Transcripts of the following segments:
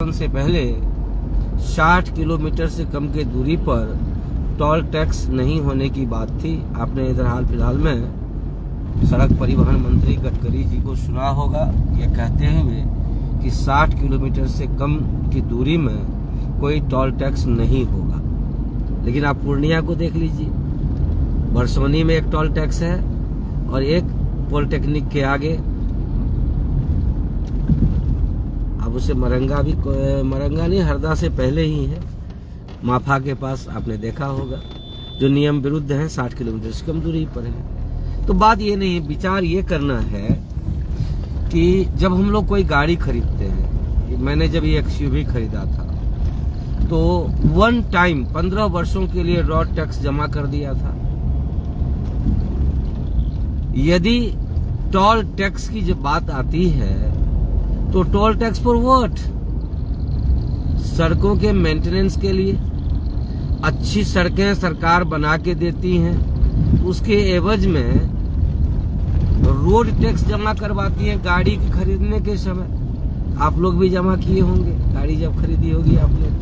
से पहले 60 किलोमीटर से कम के दूरी पर टोल टैक्स नहीं होने की बात थी। आपने इधर हाल फिलहाल में सड़क परिवहन मंत्री गडकरी जी को सुना होगा ये कहते हुए कि 60 किलोमीटर से कम की दूरी में कोई टोल टैक्स नहीं होगा। लेकिन आप पूर्णिया को देख लीजिए, बरसोनी में एक टोल टैक्स है और एक पॉलिटेक्निक के आगे, अब उसे मरंगा नहीं, हरदा से पहले ही है, माफा के पास आपने देखा होगा, जो नियम विरुद्ध है, 60 किलोमीटर से कम दूरी पर है। तो बात ये नहीं, विचार ये करना है कि जब हम लोग कोई गाड़ी खरीदते हैं, मैंने जब ये एक्सयूवी खरीदा था तो वन टाइम 15 वर्षों के लिए रोड टैक्स जमा कर दिया था। यदि टोल टैक्स की जब बात आती है तो टोल टैक्स फॉर व्हाट? सड़कों के मेंटेनेंस के लिए। अच्छी सड़कें सरकार बना के देती हैं, उसके एवज में रोड टैक्स जमा करवाती है गाड़ी की खरीदने के समय। आप लोग भी जमा किए होंगे, गाड़ी जब खरीदी होगी आपने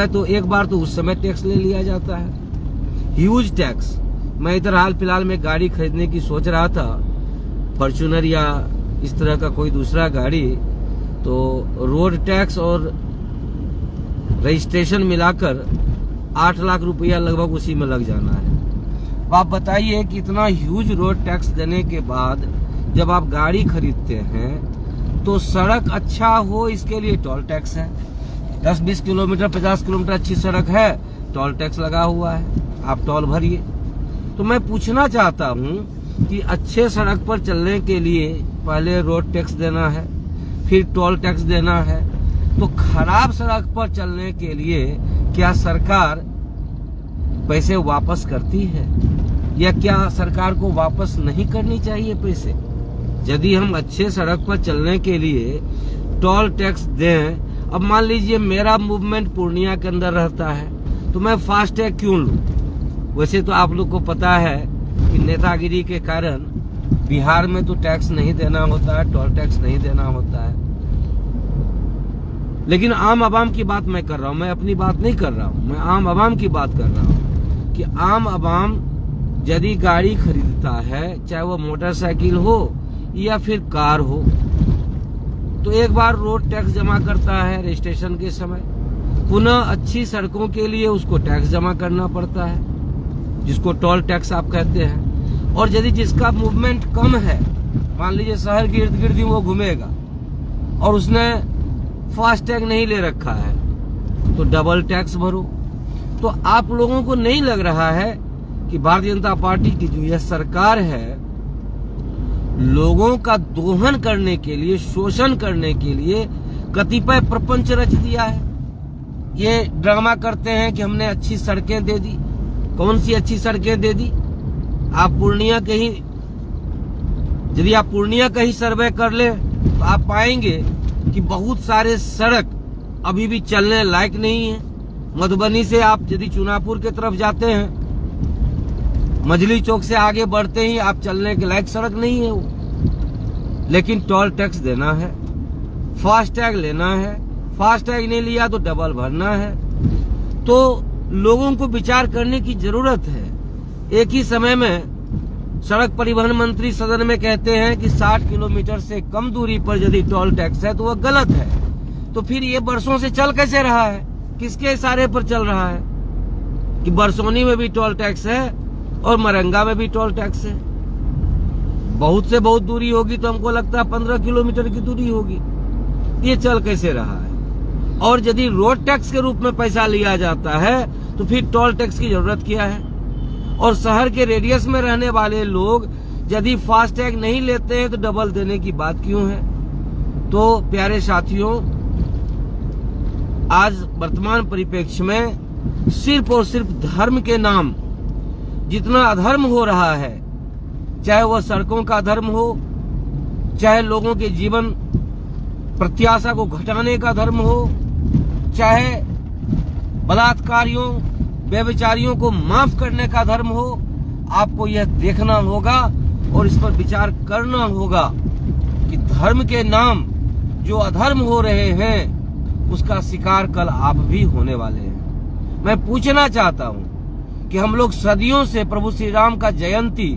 तो एक बार तो उस समय टैक्स ले लिया जाता है, ह्यूज टैक्स। मैं इधर हाल फिलहाल में गाड़ी खरीदने की सोच रहा था, फॉर्च्यूनर या इस तरह का कोई दूसरा गाड़ी, तो रोड टैक्स और रजिस्ट्रेशन मिलाकर 8 लाख रुपया लगभग उसी में लग जाना है। आप बताइए कि इतना ह्यूज रोड टैक्स देने के बाद जब आप गाड़ी खरीदते हैं तो सड़क अच्छा हो, इसके लिए टोल टैक्स है। 10-20 किलोमीटर 50 किलोमीटर अच्छी सड़क है, टोल टैक्स लगा हुआ है, आप टोल भरिए। तो मैं पूछना चाहता हूँ कि अच्छे सड़क पर चलने के लिए पहले रोड टैक्स देना है, फिर टोल टैक्स देना है, तो खराब सड़क पर चलने के लिए क्या सरकार पैसे वापस करती है, या क्या सरकार को वापस नहीं करनी चाहिए पैसे? यदि हम अच्छे सड़क पर चलने के लिए टोल टैक्स दें, अब मान लीजिए मेरा मूवमेंट पूर्णिया के अंदर रहता है तो मैं फास्टैग क्यों लूं? वैसे तो आप लोग को पता है कि नेतागिरी के कारण बिहार में तो टैक्स नहीं देना होता है, टोल टैक्स नहीं देना होता है। लेकिन आम आवाम की बात मैं कर रहा हूं, मैं अपनी बात नहीं कर रहा हूं, मैं आम आवाम की बात कर रहा हूं कि आम आवाम यदि गाड़ी खरीदता है, चाहे वो मोटरसाइकिल हो या फिर कार हो, तो एक बार रोड टैक्स जमा करता है रजिस्ट्रेशन के समय, पुनः अच्छी सड़कों के लिए उसको टैक्स जमा करना पड़ता है, जिसको टोल टैक्स आप कहते हैं। और यदि जिसका मूवमेंट कम है, मान लीजिए शहर के इर्द गिर्द वो घूमेगा और उसने फास्टैग नहीं ले रखा है, तो डबल टैक्स भरो। तो आप लोगों को नहीं लग रहा है कि भारतीय जनता पार्टी की जो यह सरकार है, लोगों का दोहन करने के लिए, शोषण करने के लिए कतिपय प्रपंच रच दिया है। ये ड्रामा करते हैं कि हमने अच्छी सड़कें दे दी। कौन सी अच्छी सड़कें दे दी? आप पूर्णिया के ही, यदि आप पूर्णिया का ही सर्वे कर ले तो आप पाएंगे कि बहुत सारे सड़क अभी भी चलने लायक नहीं है। मधुबनी से आप यदि चुनापुर के तरफ जाते हैं, मजली चौक से आगे बढ़ते ही आप चलने के लायक सड़क नहीं है वो। लेकिन टोल टैक्स देना है, फास्टैग लेना है, फास्टैग नहीं लिया तो डबल भरना है। तो लोगों को विचार करने की जरूरत है। एक ही समय में सड़क परिवहन मंत्री सदन में कहते हैं कि 60 किलोमीटर से कम दूरी पर यदि टोल टैक्स है तो वह गलत है। तो फिर ये बरसों से चल कैसे रहा है? किसके इशारे पर चल रहा है कि बरसोनी में भी टोल टैक्स है और मरंगा में भी टोल टैक्स है? बहुत से बहुत दूरी होगी तो हमको लगता है 15 किलोमीटर की दूरी होगी। ये चल कैसे रहा है? और यदि रोड टैक्स के रूप में पैसा लिया जाता है तो फिर टोल टैक्स की जरूरत क्या है? और शहर के रेडियस में रहने वाले लोग यदि फास्टैग नहीं लेते हैं तो डबल देने की बात क्यों है? तो प्यारे साथियों, आज वर्तमान परिप्रेक्ष्य में सिर्फ और सिर्फ धर्म के नाम जितना अधर्म हो रहा है, चाहे वह सड़कों का धर्म हो, चाहे लोगों के जीवन प्रत्याशा को घटाने का धर्म हो, चाहे बलात्कारियों व्यभिचारियों को माफ करने का धर्म हो, आपको यह देखना होगा और इस पर विचार करना होगा कि धर्म के नाम जो अधर्म हो रहे हैं उसका शिकार कल आप भी होने वाले हैं। मैं पूछना चाहता हूं कि हम लोग सदियों से प्रभु श्री राम का जयंती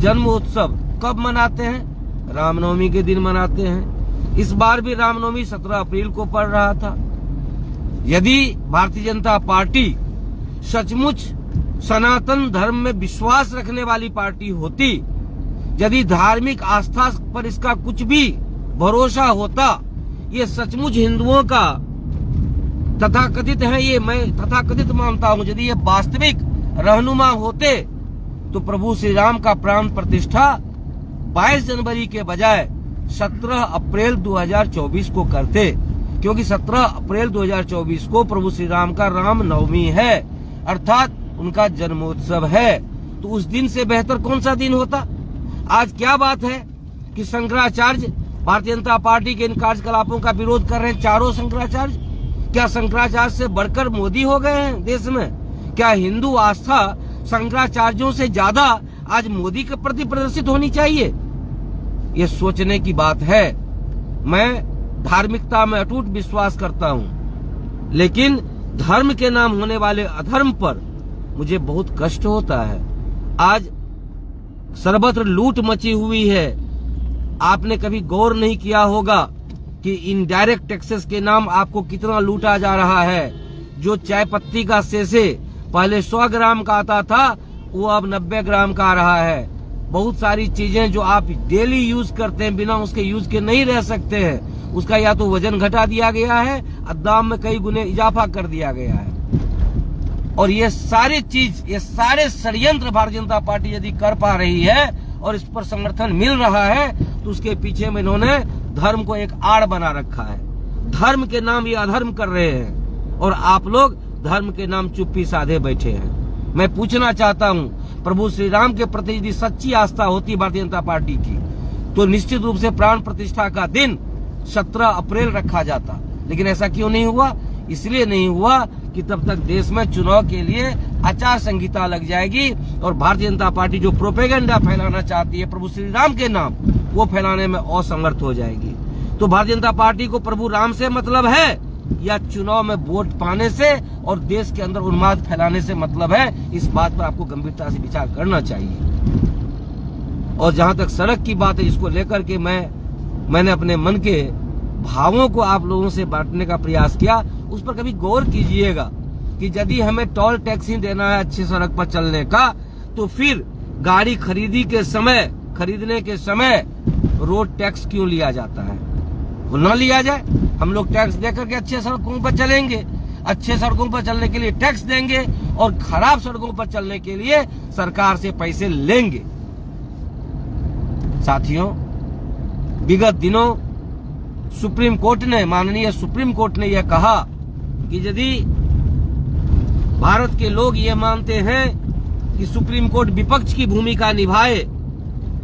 जन्म उत्सव कब मनाते हैं? रामनवमी के दिन मनाते हैं। इस बार भी रामनवमी 17 अप्रैल को पड़ रहा था। यदि भारतीय जनता पार्टी सचमुच सनातन धर्म में विश्वास रखने वाली पार्टी होती, यदि धार्मिक आस्था पर इसका कुछ भी भरोसा होता, ये सचमुच हिंदुओं का तथाकथित है, ये मैं तथाकथित मानता हूं, यदि ये वास्तविक रहनुमा होते तो प्रभु श्री राम का प्राण प्रतिष्ठा 22 जनवरी के बजाय 17 अप्रैल 2024 को करते, क्योंकि 17 अप्रैल 2024 को प्रभु श्री राम का रामनवमी है, अर्थात उनका जन्मोत्सव है। तो उस दिन से बेहतर कौन सा दिन होता? आज क्या बात है कि शंकराचार्य भारतीय जनता पार्टी के इन कार्यकलापों का विरोध कर रहे हैं। चारों शंकराचार्य, क्या शंकराचार्य से बढ़कर मोदी हो गए हैं देश में? क्या हिंदू आस्था शंकराचार्यों से ज्यादा आज मोदी के प्रति प्रदर्शित होनी चाहिए? ये सोचने की बात है। मैं धार्मिकता में अटूट विश्वास करता हूं, लेकिन धर्म के नाम होने वाले अधर्म पर मुझे बहुत कष्ट होता है। आज सर्वत्र लूट मची हुई है। आपने कभी गौर नहीं किया होगा कि इनडायरेक्ट टैक्सेस के नाम आपको कितना लूटा जा रहा है। जो चाय पत्ती का सेसे पहले 100 ग्राम का आता था, वो अब 90 ग्राम का आ रहा है। बहुत सारी चीजें जो आप डेली यूज करते हैं, बिना उसके यूज के नहीं रह सकते हैं, उसका या तो वजन घटा दिया गया है और दाम में कई गुने इजाफा कर दिया गया है। और ये सारी चीज, ये सारे षड्यंत्र भारतीय जनता पार्टी यदि कर पा रही है और इस पर समर्थन मिल रहा है, तो उसके पीछे में इन्होंने धर्म को एक आड़ बना रखा है। धर्म के नाम ये अधर्म कर रहे हैं और आप लोग धर्म के नाम चुप्पी साधे बैठे हैं। मैं पूछना चाहता हूं, प्रभु श्री राम के प्रति यदि सच्ची आस्था होती भारतीय जनता पार्टी की, तो निश्चित रूप से प्राण प्रतिष्ठा का दिन 17 अप्रैल रखा जाता। लेकिन ऐसा क्यों नहीं हुआ? इसलिए नहीं हुआ कि तब तक देश में चुनाव के लिए आचार संहिता लग जाएगी और भारतीय जनता पार्टी जो प्रोपेगेंडा फैलाना चाहती है प्रभु श्री राम के नाम, वो फैलाने में असमर्थ हो जाएगी। तो भारतीय जनता पार्टी को प्रभु राम से मतलब है या चुनाव में वोट पाने से और देश के अंदर उन्माद फैलाने से मतलब है? इस बात पर आपको गंभीरता से विचार करना चाहिए। और जहां तक सड़क की बात है, इसको लेकर के मैंने अपने मन के भावों को आप लोगों से बांटने का प्रयास किया। उस पर कभी गौर कीजिएगा कि यदि हमें टोल टैक्स ही देना है अच्छी सड़क पर चलने का, तो फिर गाड़ी खरीदने के समय रोड टैक्स क्यों लिया जाता है? वो न लिया जाए। हम लोग टैक्स देकर के अच्छे सड़कों पर चलेंगे, अच्छे सड़कों पर चलने के लिए टैक्स देंगे और खराब सड़कों पर चलने के लिए सरकार से पैसे लेंगे। साथियों, विगत दिनों सुप्रीम कोर्ट ने, माननीय सुप्रीम कोर्ट ने यह कहा कि यदि भारत के लोग ये मानते हैं कि सुप्रीम कोर्ट विपक्ष की भूमिका निभाए,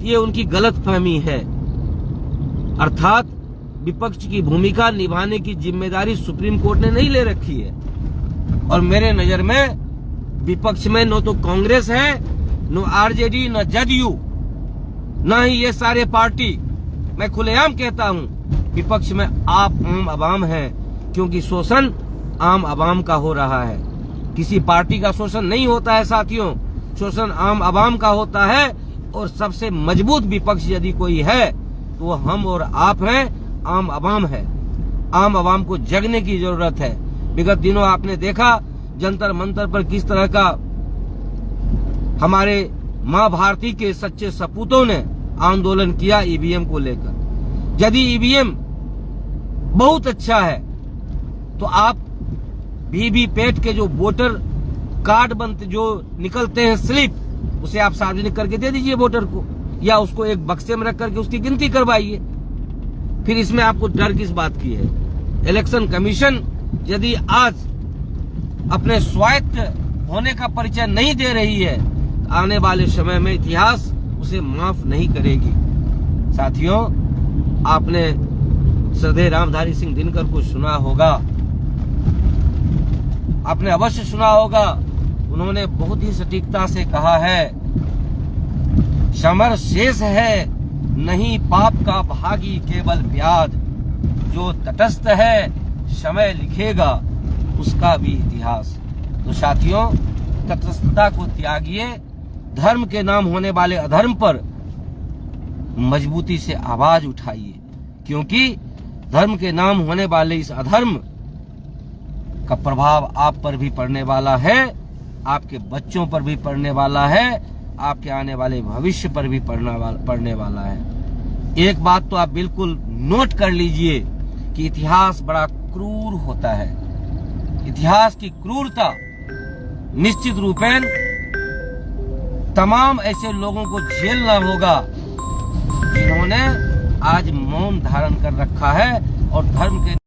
ये उनकी गलतफहमी है। अर्थात विपक्ष की भूमिका निभाने की जिम्मेदारी सुप्रीम कोर्ट ने नहीं ले रखी है। और मेरे नजर में विपक्ष में न तो कांग्रेस है, न आरजेडी, न जदयू, न ही ये सारे पार्टी। मैं खुलेआम कहता हूं, विपक्ष में आप आम आवाम है, क्योंकि शोषण आम आवाम का हो रहा है। किसी पार्टी का शोषण नहीं होता है साथियों, शोषण आम आवाम का होता है। और सबसे मजबूत विपक्ष यदि कोई है तो वो हम और आप हैं, आम आवाम है। आम आवाम को जगने की जरूरत है। विगत दिनों आपने देखा जंतर मंतर पर किस तरह का हमारे मां भारती के सच्चे सपूतों ने आंदोलन किया ईवीएम को लेकर। यदि ईवीएम बहुत अच्छा है तो आप वीवीपैट के जो वोटर कार्ड बनते, जो निकलते हैं स्लिप, उसे आप सार्वजनिक करके दे दीजिए वोटर को, या उसको एक बक्से में रख करके उसकी गिनती करवाइए। फिर इसमें आपको डर किस बात की है? इलेक्शन कमीशन यदि आज अपने स्वायत्त होने का परिचय नहीं दे रही है, आने वाले समय में इतिहास उसे माफ नहीं करेगी। साथियों, आपने श्रद्धेय रामधारी सिंह दिनकर को सुना होगा, आपने अवश्य सुना होगा। उन्होंने बहुत ही सटीकता से कहा है, समर शेष है नहीं पाप का भागी केवल व्याध। जो तटस्थ है समय लिखेगा उसका भी इतिहास। तो साथियों, तटस्थता को त्यागिए, धर्म के नाम होने वाले अधर्म पर मजबूती से आवाज उठाइए, क्योंकि धर्म के नाम होने वाले इस अधर्म का प्रभाव आप पर भी पड़ने वाला है, आपके बच्चों पर भी पड़ने वाला है, आपके आने वाले भविष्य पर भी पड़ने वाला है। एक बात तो आप बिल्कुल नोट कर लीजिए कि इतिहास बड़ा क्रूर होता है। इतिहास की क्रूरता निश्चित रूपेण तमाम ऐसे लोगों को झेलना होगा जिन्होंने आज मौन धारण कर रखा है और धर्म के